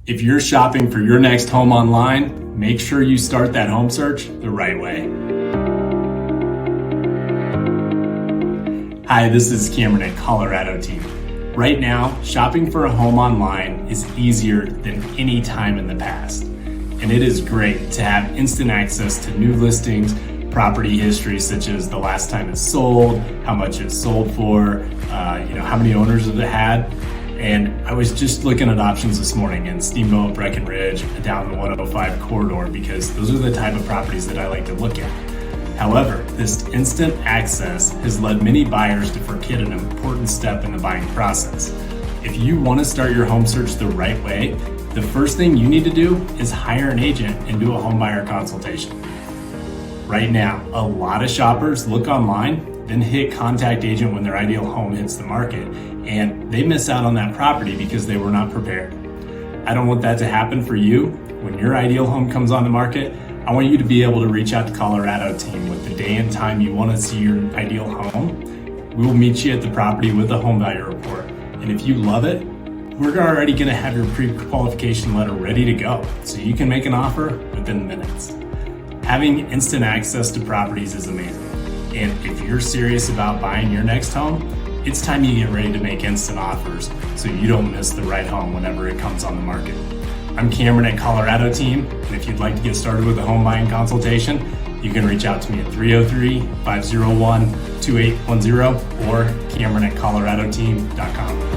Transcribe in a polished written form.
If you're shopping for your next home online, make sure you start that home search the right way. Hi, this is Cameron at Colorado Team. Right now, shopping for a home online is easier than any time in the past. And it is great to have instant access to new listings, property history such as the last time it sold, how much it sold for, how many owners it had. And I was just looking at options this morning in Steamboat, Breckenridge, down the 105 corridor, because those are the type of properties that I like to look at. However, this instant access has led many buyers to forget an important step in the buying process. If you want to start your home search the right way, the first thing you need to do is hire an agent and do a home buyer consultation. Right now, a lot of shoppers look online, then hit contact agent when their ideal home hits the market, and they miss out on that property because they were not prepared. I don't want that to happen for you. When your ideal home comes on the market, I want you to be able to reach out to Colorado Team with the day and time you want to see your ideal home. We will meet you at the property with a home buyer report. And if you love it, we're already going to have your pre-qualification letter ready to go, so you can make an offer within minutes. Having instant access to properties is amazing. And if you're serious about buying your next home, it's time you get ready to make instant offers so you don't miss the right home whenever it comes on the market. I'm Cameron at Colorado Team, and if you'd like to get started with a home buying consultation, you can reach out to me at 303-501-2810 or Cameron@coloradoteam.com.